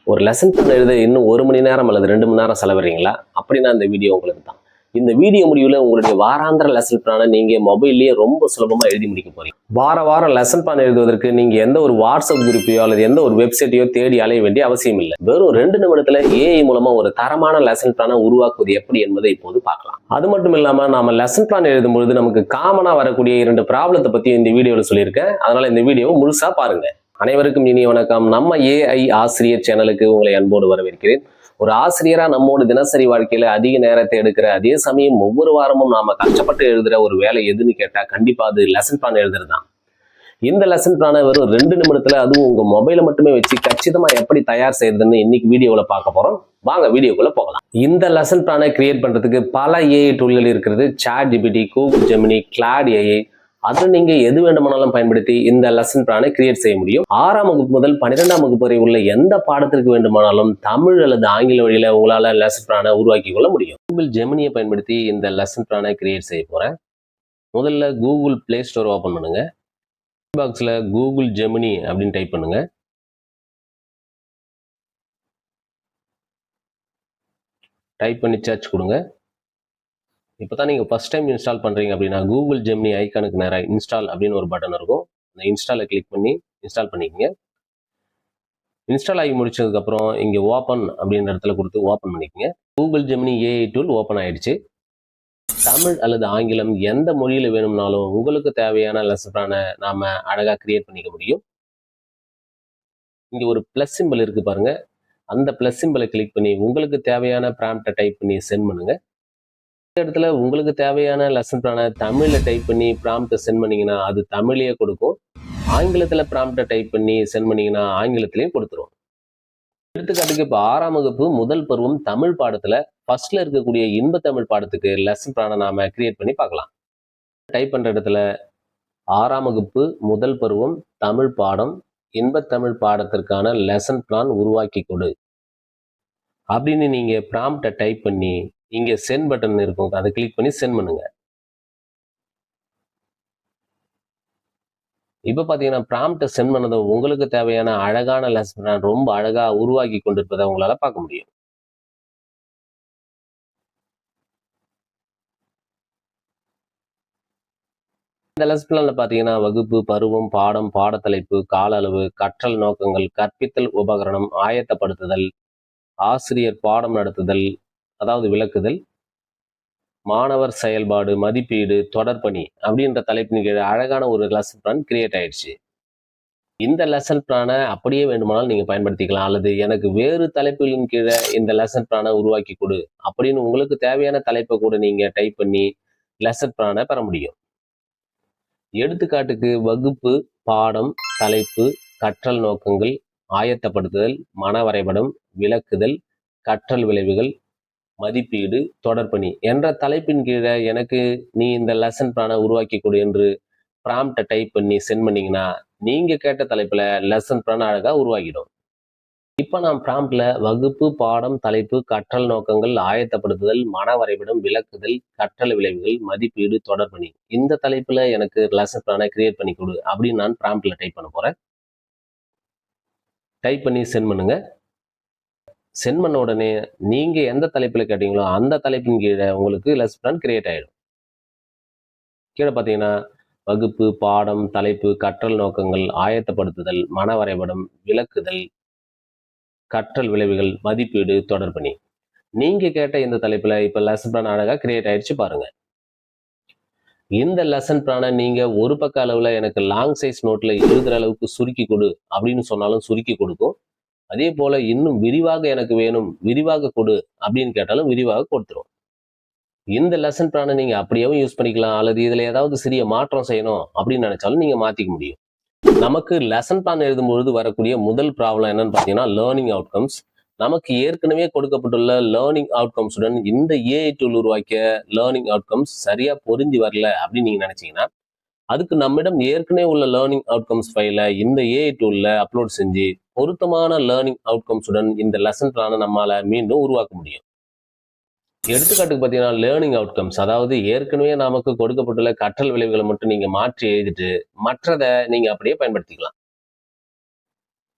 ஒரு lesson plan எழுத இன்னும் 1 மணி நேரம் அல்லது 2 மணி நேரம் செலவிடுறீங்களா? அப்படின்னா இந்த வீடியோ உங்களுக்கு தான். இந்த வீடியோ முடிவில் உங்களுடைய வாராந்திர லெசன் பிளானை நீங்க மொபைல்லயே ரொம்ப சுலபமா எழுதி முடிக்க போறீங்க. வாரம் லெசன் பிளான் எழுதுவதற்கு நீங்க எந்த ஒரு வாட்ஸ்அப் குரூப்பையோ அல்லது எந்த ஒரு வெப்சைட்டையோ தேடி அலைய வேண்டிய அவசியம் இல்லை. வெறும் 2 நிமிடத்துல ஏஐ மூலமா ஒரு தரமான லெசன் பிளானை உருவாக்குவது எப்படி என்பதை இப்போது பார்க்கலாம். அது மட்டும் இல்லாம நாம லெசன் பிளான் எழுதும்பொழுது நமக்கு காமனா வரக்கூடிய 2 ப்ராப்ளத்தை பத்தி இந்த வீடியோல சொல்லியிருக்கேன். அதனால இந்த வீடியோவை முழுசா பாருங்க. அனைவருக்கும் இனிய வணக்கம். நம்ம ஏஐ ஆசிரியர் சேனலுக்கு உங்களை அன்போடு வரவேற்கிறேன். ஒரு ஆசிரியரா நம்மோட தினசரி வாழ்க்கையில அதிக நேரத்தை எடுக்கிற அதே சமயம் ஒவ்வொரு வாரமும் நாம கஷ்டப்பட்டு எழுதுற ஒரு வேலை எதுன்னு கேட்டா கண்டிப்பா அது லெசன் பிளான் எழுதுறது தான். இந்த லெசன் பிளானை வெறும் 2 நிமிடத்துல அதுவும் உங்க மொபைலை மட்டுமே வச்சு கச்சிதமா எப்படி தயார் செய்யறதுன்னு இன்னைக்கு வீடியோல பார்க்க போறோம். வாங்க வீடியோக்குள்ள போகலாம். இந்த லெசன் பிளானை கிரியேட் பண்றதுக்கு பல ஏஐ டூல்கள் இருக்கிறது. ChatGPT, Google Gemini, Claude AI, அது நீங்க எது வேண்டுமானாலும் பயன்படுத்தி இந்த லெசன் பிளானை கிரியேட் செய்ய முடியும். 6ஆம் வகுப்பு முதல் 12ஆம் வகுப்பு வரை உள்ள எந்த பாடத்திற்கு வேண்டுமானாலும் தமிழ் அல்லது ஆங்கில வழியில உங்களால லெசன் பிளானை உருவாக்கி கொள்ள முடியும். Google Gemini பயன்படுத்தி இந்த லெசன் பிளானை கிரியேட் செய்ய போறேன். முதல்ல Google Play Store ஓபன் பண்ணுங்க. பாக்ஸ்ல Google Gemini அப்படின்னு டைப் பண்ணுங்க. டைப் பண்ணி சர்ச் கொடுங்க. இப்போதான் நீங்கள் ஃபர்ஸ்ட் டைம் இன்ஸ்டால் பண்ணுறீங்க அப்படின்னா Google Gemini ஐக்கானுக்கு நேராக இன்ஸ்டால் அப்படின்னு ஒரு பட்டன் இருக்கும். அந்த இன்ஸ்டாலை கிளிக் பண்ணி இன்ஸ்டால் பண்ணிக்கோங்க. இன்ஸ்டால் ஆகி முடிச்சதுக்கப்புறம் இங்கே ஓப்பன் அப்படின்ற இடத்துல கொடுத்து ஓப்பன் பண்ணிக்கோங்க. Google Gemini AI tool open ஆயிடுச்சு. தமிழ் அல்லது ஆங்கிலம் எந்த மொழியில் வேணும்னாலும் உங்களுக்கு தேவையான லெசன் பிளானை நாம அழகாக கிரியேட் பண்ணிக்க முடியும். இங்கே ஒரு ப்ளஸ் சிம்பிள் இருக்கு பாருங்க. அந்த ப்ளஸ் சிம்பிளை கிளிக் பண்ணி உங்களுக்கு தேவையான ப்ராம்ப்டை டைப் பண்ணி சென்ட் பண்ணுங்க. இடத்துல உங்களுக்கு தேவையான லெசன் பிளானை தமிழ்ல டைப் பண்ணி ப்ராம்ப்டை சென்ட் பண்ணீங்கன்னா அது தமிழையே கொடுக்கும். ஆங்கிலத்துல ப்ராம்ப்டை டைப் பண்ணி சென்ட் பண்ணீங்கன்னா ஆங்கிலத்திலையும் கொடுத்துரும். எடுத்துக்காட்டுக்கு இப்போ 6ஆம் வகுப்பு முதல் பருவம் தமிழ் பாடத்துல ஃபர்ஸ்ட்ல இருக்கக்கூடிய இன்ப தமிழ் பாடத்துக்கு லெசன் பிளானை நாம கிரியேட் பண்ணி பார்க்கலாம். டைப் பண்ற இடத்துல 6ஆம் வகுப்பு முதல் பருவம் தமிழ் பாடம் இன்ப தமிழ் பாடத்திற்கான லெசன் பிளான் உருவாக்கி கொடு அப்படின்னு நீங்க ப்ராம்ப்டை டைப் பண்ணி இங்க சென்ட் பட்டன் இருக்கும், அதை கிளிக் பண்ணி சென்ட் பண்ணுங்க. இப்ப பாத்தீங்கன்னா ப்ராம்ப்டை சென்ட் பண்ணதும் உங்களுக்கு தேவையான அழகான லெசன் பிளான் ரொம்ப அழகா உருவாக்கி கொண்டிருப்பதை உங்களால பார்க்க முடியும். இந்த லெசன் பிளான்ல பாத்தீங்கன்னா வகுப்பு, பருவம், பாடம், பாடத்தலைப்பு, கால அளவு, கற்றல் நோக்கங்கள், கற்பித்தல் உபகரணம், ஆயத்தப்படுத்துதல், ஆசிரியர் பாடம் நடத்துதல் அதாவது விளக்குதல், மாணவர் செயல்பாடு, மதிப்பீடு, தொடர்பணி அப்படின்ற தலைப்பின் கீழே அழகான ஒரு லெசன் பிளான் கிரியேட் ஆயிடுச்சு. இந்த லெசன் பிளானை அப்படியே வேண்டுமானாலும் நீங்க பயன்படுத்திக்கலாம், அல்லது எனக்கு வேறு தலைப்புகளின் கீழே இந்த லெசன் பிளானை உருவாக்கி கொடு அப்படின்னு உங்களுக்கு தேவையான தலைப்பை கூட நீங்க டைப் பண்ணி லெசன் பிளானை பெற முடியும். எடுத்துக்காட்டுக்கு வகுப்பு, பாடம், தலைப்பு, கற்றல் நோக்கங்கள், ஆயத்தப்படுத்துதல், மன வரைபடம், விளக்குதல், கற்றல் விளைவுகள், மதிப்பீடு, தொடர்பணி என்ற தலைப்பின் கீழே எனக்கு நீ இந்த லெசன் பிளானை உருவாக்கி கொடு என்று ப்ராம்ப்டை டைப் பண்ணி சென்ட் பண்ணீங்கன்னா நீங்க கேட்ட தலைப்புல லெசன் பிளான் அழகா உருவாக்கிடும். இப்ப நான் ப்ராம்ப்ட்ல வகுப்பு, பாடம், தலைப்பு, கற்றல் நோக்கங்கள், ஆயத்தப்படுத்துதல், மன வரைபடம், விளக்குதல், கற்றல் விளைவுகள், மதிப்பீடு, தொடர்பணி இந்த தலைப்புல எனக்கு லெசன் பிளானை கிரியேட் பண்ணி கொடு அப்படின்னு நான் ப்ராம்ப்ட்ல டைப் பண்ண போறேன். டைப் பண்ணி சென்ட் பண்ணுங்க. சென்ட் பண்ண உடனே நீங்க எந்த தலைப்புல கேட்டீங்களோ அந்த தலைப்பின் கீழே உங்களுக்கு லெசன் பிளான் கிரியேட் ஆயிடும். கீழே பார்த்தீங்கன்னா வகுப்பு, பாடம், தலைப்பு, கற்றல் நோக்கங்கள், ஆயத்தப்படுத்துதல், மன வரைபடம், விளக்குதல், கற்றல் விளைவுகள், மதிப்பீடு, தொடர்பணி நீங்க கேட்ட இந்த தலைப்புல இப்ப லெசன் பிளான் அழகா கிரியேட் ஆயிடுச்சு பாருங்க. இந்த லெசன் பிளானை நீங்க ஒரு பக்க அளவுல எனக்கு லாங் சைஸ் நோட்ல எழுதுற அளவுக்கு சுருக்கி கொடு அப்படின்னு சொன்னாலும் சுருக்கி கொடுக்கும். அதே போல இன்னும் விரிவாக எனக்கு வேணும், விரிவாக கொடு அப்படின்னு கேட்டாலும் விரிவாக கொடுத்துரும். இந்த லெசன் பிளானை நீங்க அப்படியேவும் யூஸ் பண்ணிக்கலாம், அல்லது இதுல ஏதாவது சிறிய மாற்றம் செய்யணும் அப்படின்னு நினைச்சாலும் நீங்க மாத்திக்க முடியும். நமக்கு லெசன் பிளான் எழுதும்பொழுது வரக்கூடிய முதல் ப்ராப்ளம் என்னன்னு பார்த்தீங்கன்னா லேர்னிங் அவுட்கம்ஸ். நமக்கு ஏற்கனவே கொடுக்கப்பட்டுள்ள லேர்னிங் அவுட்கம்ஸுடன் இந்த ஏஐ டூல் உருவாக்கிய லேர்னிங் அவுட்கம்ஸ் சரியா பொருந்தி வரல அப்படின்னு நீங்க நினைச்சீங்கன்னா அதுக்கு நம்மிடம் ஏற்கனவே உள்ள லேர்னிங் அவுட்கம்ஸ் ஃபைலை இந்த ஏஐ டூல்ல அப்லோட் செஞ்சு பொருத்தமான லேர்னிங் அவுட்கம்ஸுடன் இந்த லெசன் பிளானை நம்மளால மீண்டும் உருவாக்க முடியும். எடுத்துக்காட்டுக்கு பார்த்தீங்கன்னா லேர்னிங் அவுட்கம்ஸ், அதாவது ஏற்கனவே நமக்கு கொடுக்கப்பட்டுள்ள கற்றல் விளைவுகளை மட்டும் நீங்க மாற்றி எழுதிட்டு மற்றதை நீங்க அப்படியே பயன்படுத்திக்கலாம்.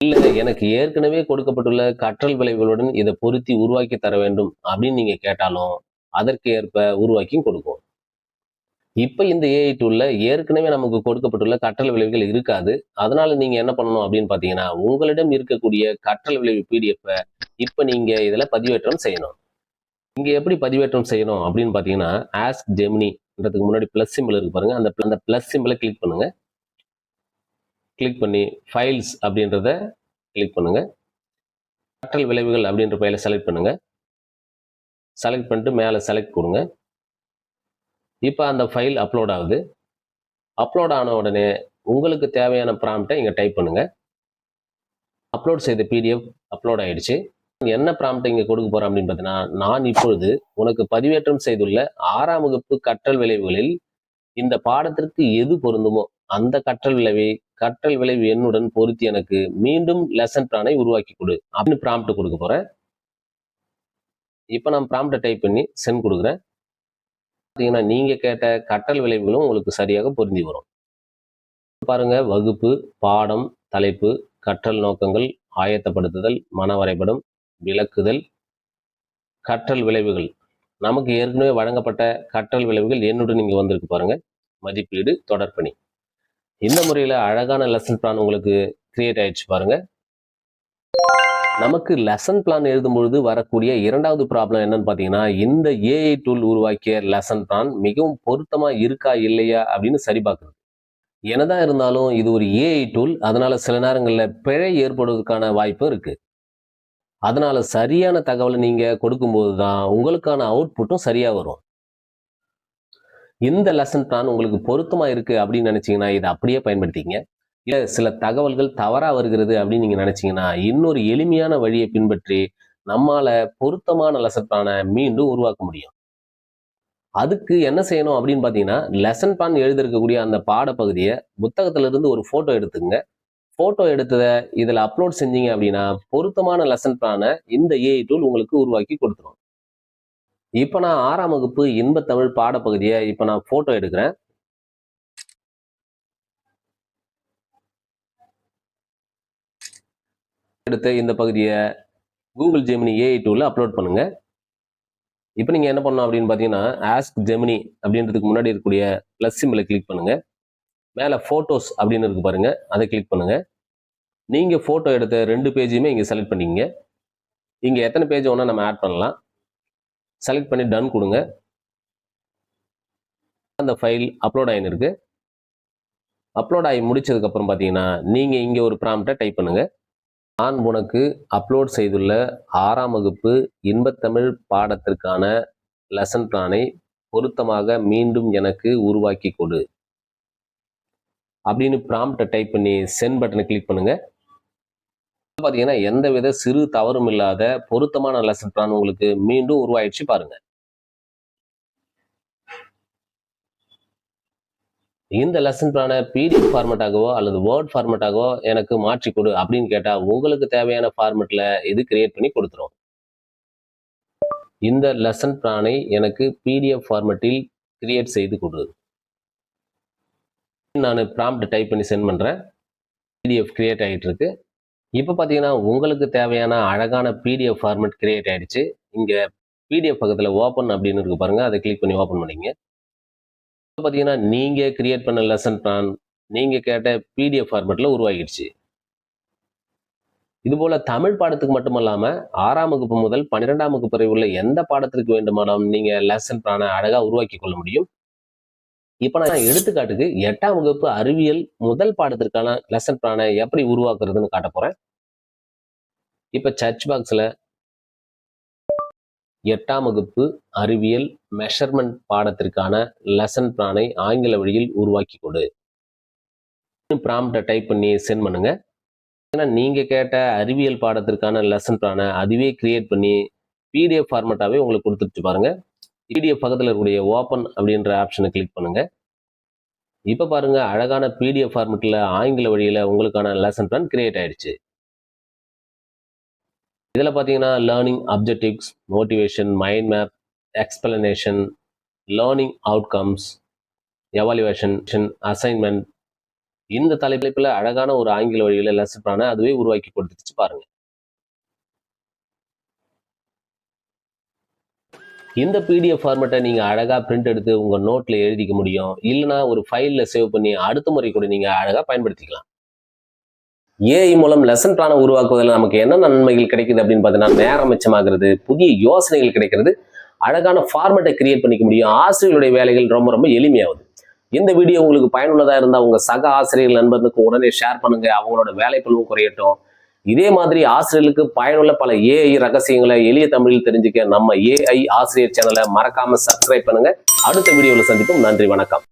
இல்ல எனக்கு ஏற்கனவே கொடுக்கப்பட்டுள்ள கற்றல் விளைவுகளுடன் இதை பொருத்தி உருவாக்கி தர வேண்டும் அப்படின்னு நீங்க கேட்டாலும் அதற்கு ஏற்ப உருவாக்கியும் கொடுக்கும். இப்ப இந்த ஏஐ டூல்ல ஏற்கனவே நமக்கு கொடுக்கப்பட்டுள்ள கற்றல் விளைவுகள் இருக்காது. அதனால நீங்க என்ன பண்ணணும் அப்படின்னு பாத்தீங்கன்னா, உங்களிடம் இருக்கக்கூடிய கற்றல் விளைவு பிடிஎஃப் இப்ப நீங்க இதுல பதிவேற்றம் செய்யணும். இங்க எப்படி பதிவேற்றம் செய்யணும் அப்படின்னு பாத்தீங்கன்னா, ஆஸ்க் ஜெமினின்றதுக்கு முன்னாடி பிளஸ் சிம்பிள் இருக்கு பாருங்க. அந்த பிளஸ் சிம்பிளை கிளிக் பண்ணுங்க. கிளிக் பண்ணி ஃபைல்ஸ் அப்படின்றத கிளிக் பண்ணுங்க. கற்றல் விளைவுகள் அப்படின்ற பையில செலக்ட் பண்ணுங்க. செலக்ட் பண்ணிட்டு மேலே செலக்ட் கொடுங்க. இப்போ அந்த ஃபைல் அப்லோட் ஆகுது. அப்லோட் ஆன உடனே உங்களுக்கு தேவையான ப்ராம்ப்டை இங்கே டைப் பண்ணுங்க. அப்லோட் செய்த பிடிஎஃப் அப்லோட் ஆயிடுச்சு. என்ன ப்ராம்ப்டை இங்கே கொடுக்க போறேன் அப்படின்னு பார்த்தீங்கன்னா, நான் இப்பொழுது உனக்கு பதிவேற்றம் செய்துள்ள 6ஆம் வகுப்பு கற்றல் விளைவுகளில் இந்த பாடத்திற்கு எது பொருந்துமோ அந்த கற்றல் விளைவு எண்ணுடன் பொருத்தி எனக்கு மீண்டும் லெசன் பிளானை உருவாக்கி கொடு அப்படின்னு ப்ராம்ப்ட் கொடுக்க போறேன். இப்போ நான் ப்ராம்ப்டை டைப் பண்ணி சென்ட் கொடுக்குறேன். பார்த்தீங்கன்னா நீங்க கேட்ட கற்றல் விளைவுகளும் உங்களுக்கு சரியாக பொருந்தி வரும். பாருங்க, வகுப்பு, பாடம், தலைப்பு, கற்றல் நோக்கங்கள், ஆயத்தப்படுத்துதல், மன வரைபடம், விளக்குதல், கற்றல் விளைவுகள். நமக்கு ஏற்கனவே வழங்கப்பட்ட கற்றல் விளைவுகள் என்னுடன் இங்க வந்திருக்கு பாருங்க. மதிப்பீடு, தொடர்பணி. இந்த முறையில அழகான லெசன் பிளான் உங்களுக்கு கிரியேட் ஆயிடுச்சு பாருங்க. நமக்கு லெசன் பிளான் எழுதும் பொழுது வரக்கூடிய இரண்டாவது ப்ராப்ளம் என்னன்னு பாத்தீங்கன்னா, இந்த ஏஐ டூல் உருவாக்கிய லெசன் பிளான் மிகவும் பொருத்தமா இருக்கா இல்லையா அப்படின்னு சரி பார்க்குது. என்னதான் இருந்தாலும் இது ஒரு ஏஐ டூல், அதனால சில நேரங்கள்ல பிழை ஏற்படுவதற்கான வாய்ப்பும் இருக்கு. அதனால சரியான தகவலை நீங்க கொடுக்கும்போது தான் உங்களுக்கான அவுட்புட்டும் சரியா வரும். இந்த லெசன் பிளான் உங்களுக்கு பொருத்தமா இருக்கு அப்படின்னு நினைச்சீங்கன்னா இதை அப்படியே பயன்படுத்திக்கங்க. இல்ல சில தகவல்கள் தவறா வருகிறது அப்படின்னு நீங்க நினைச்சீங்கன்னா இன்னொரு எளிமையான வழியை பின்பற்றி நம்மால பொருத்தமான லெசன் பிளானை மீண்டும் உருவாக்க முடியும். அதுக்கு என்ன செய்யணும் அப்படின்னு பாத்தீங்கன்னா, லெசன் பிளான் எழுதிருக்கக்கூடிய அந்த பாடப்பகுதியை புத்தகத்துல இருந்து ஒரு போட்டோ எடுத்துங்க. போட்டோ எடுத்ததை இதுல அப்லோட் செஞ்சீங்க அப்படின்னா பொருத்தமான லெசன் பிளானை இந்த ஏஐ டூல் உங்களுக்கு உருவாக்கி கொடுத்துரும். இப்ப நான் 6ஆம் வகுப்பு இன்பத்தமிழ் பாடப்பகுதியை இப்ப நான் போட்டோ எடுக்கிறேன். எடுத்த இந்த பகுதியை கூகுள் ஜெமினி ஏஐ டூல்ல அப்லோட் பண்ணுங்க. இப்போ நீங்க என்ன பண்ணணும் அப்படின்னு பாத்தீங்கன்னா, ஆஸ்க் ஜெமினி அப்படின்றதுக்கு முன்னாடி இருக்கக்கூடிய பிளஸ் சிம்பிளை கிளிக் பண்ணுங்க. மேல போட்டோஸ் அப்படின்னு இருக்கு பாருங்க, அதை கிளிக் பண்ணுங்க. நீங்க போட்டோ எடுத்த 2 பேஜையுமே இங்க செலக்ட் பண்ணிக்கங்க. இங்க எத்தனை பேஜ் வேணா நம்ம ஆட் பண்ணலாம். செலக்ட் பண்ணி டன் கொடுங்க. அந்த ஃபைல் அப்லோட் ஆயின்னு இருக்கு. அப்லோட் ஆகி முடிச்சதுக்கு அப்புறம் பாத்தீங்கன்னா நீங்க இங்க ஒரு ப்ராம்ப்டை டைப் பண்ணுங்க. நான் உனக்கு அப்லோட் செய்துள்ள 6ஆம் வகுப்பு இன்பத்தமிழ் பாடத்திற்கான லெசன் பிளானை பொருத்தமாக மீண்டும் எனக்கு உருவாக்கி கொடு அப்படின்னு ப்ராம்ப்டை டைப் பண்ணி சென்ட் பட்டனை கிளிக் பண்ணுங்க. பார்த்தீங்கன்னா எந்தவித சிறு தவறும் இல்லாத பொருத்தமான லெசன் பிளான் உங்களுக்கு மீண்டும் உருவாயிடுச்சு பாருங்க. இந்த லெசன் பிளானை பிடிஎஃப் ஃபார்மேட்டாகவோ அல்லது வேர்ட் ஃபார்மேட்டாகவோ எனக்கு மாற்றி கொடு அப்படின்னு கேட்டா உங்களுக்கு தேவையான ஃபார்மேட்ல இது கிரியேட் பண்ணி கொடுத்துரும். இந்த லெசன் பிளானை எனக்கு பிடிஎஃப் ஃபார்மேட்டில் கிரியேட் செய்து கொடு. நான் ப்ராம்ப்ட் டைப் பண்ணி சென்ட் பண்றேன். பிடிஎஃப் கிரியேட் ஆகிட்டு இருக்கு. இப்போ பார்த்தீங்கன்னா உங்களுக்கு தேவையான அழகான பிடிஎஃப் ஃபார்மேட் கிரியேட் ஆயிடுச்சு. இங்க பிடிஎஃப் பக்கத்தில் ஓப்பன் அப்படின்னு இருக்கு பாருங்க, அதை கிளிக் பண்ணி ஓப்பன் பண்ணிங்க. பார்த்தீங்கன்னா நீங்க கிரியேட் பண்ண லெசன் பிளான் நீங்க கேட்ட பிடிஎஃப் ஃபார்மேட்ல உருவாகிடுச்சு. இது போல தமிழ் பாடத்துக்கு மட்டுமல்லாம 6ஆம் வகுப்பு முதல் 12ஆம் வகுப்பு வரை உள்ள எந்த பாடத்திற்கு வேண்டுமானாலும் நீங்க லெசன் பிளானை அழகா உருவாக்கி கொள்ள முடியும். இப்ப நான் எடுத்துக்காட்டுக்கு 8ஆம் வகுப்பு அறிவியல் முதல் பாடத்திற்கான லெசன் பிளானை எப்படி உருவாக்குறதுன்னு காட்ட போறேன். இப்ப சர்ச் பாக்ஸ்ல 8ஆம் வகுப்பு அறிவியல் மெஷர்மெண்ட் பாடத்திற்கான லெசன் பிளானை ஆங்கில வழியில் உருவாக்கி கொடு ப்ராம்ப்டை டைப் பண்ணி சென்ட் பண்ணுங்க. ஏன்னா நீங்க கேட்ட அறிவியல் பாடத்திற்கான லெசன் பிளானை அதுவே கிரியேட் பண்ணி பிடிஎஃப் ஃபார்மேட்டாவே உங்களுக்கு கொடுத்துட்டு பாருங்க. பிடிஎஃப் பக்கத்தில் இருக்கக்கூடிய ஓப்பன் அப்படின்ற ஆப்ஷனை கிளிக் பண்ணுங்க. இப்ப பாருங்க அழகான பிடிஎஃப் ஃபார்மேட்ல ஆங்கில வழியில உங்களுக்கான லெசன் பிளான் கிரியேட் ஆயிடுச்சு. இதுல பாத்தீங்கன்னா learning objectives, motivation, mind map, explanation, learning outcomes, evaluation, assignment, இந்த தலைப்புல அழகான ஒரு ஆங்கில வழியில லெசன் பிளானை அதுவே உருவாக்கி கொடுத்துச்சு பாருங்க. இந்த பிடிஎஃப் ஃபார்மேட்டை நீங்க அழகா பிரிண்ட் எடுத்து உங்க நோட்ல எழுதிக்க முடியும். இல்லைன்னா ஒரு ஃபைல்ல சேவ் பண்ணி அடுத்த முறை கூட நீங்க அழகா பயன்படுத்திக்கலாம். ஏஐ மூலம் லெசன் பிளானை உருவாக்குவதில் நமக்கு என்ன நன்மைகள் கிடைக்குது அப்படின்னு பார்த்தீங்கன்னா, நேரம் மிச்சமாகிறது, புதிய யோசனைகள் கிடைக்கிறது, அழகான ஃபார்மேட்டை கிரியேட் பண்ணிக்க முடியும். ஆசிரியர்களுடைய வேலைகள் ரொம்ப ரொம்ப எளிமையாகுது. இந்த வீடியோ உங்களுக்கு பயனுள்ளதா இருந்தால் உங்க சக ஆசிரியர்கள் நண்பர்களுக்கு உடனே ஷேர் பண்ணுங்க. அவங்களோட வேலைப்பளுவும் குறையட்டும். இதே மாதிரி ஆசிரியர்களுக்கு பயனுள்ள பல ஏஐ ரகசியங்களை எளிய தமிழில் தெரிஞ்சுக்க நம்ம ஏஐ ஆசிரியர் சேனலை மறக்காம சப்ஸ்கிரைப் பண்ணுங்க. அடுத்த வீடியோவில் சந்திப்போம். நன்றி, வணக்கம்.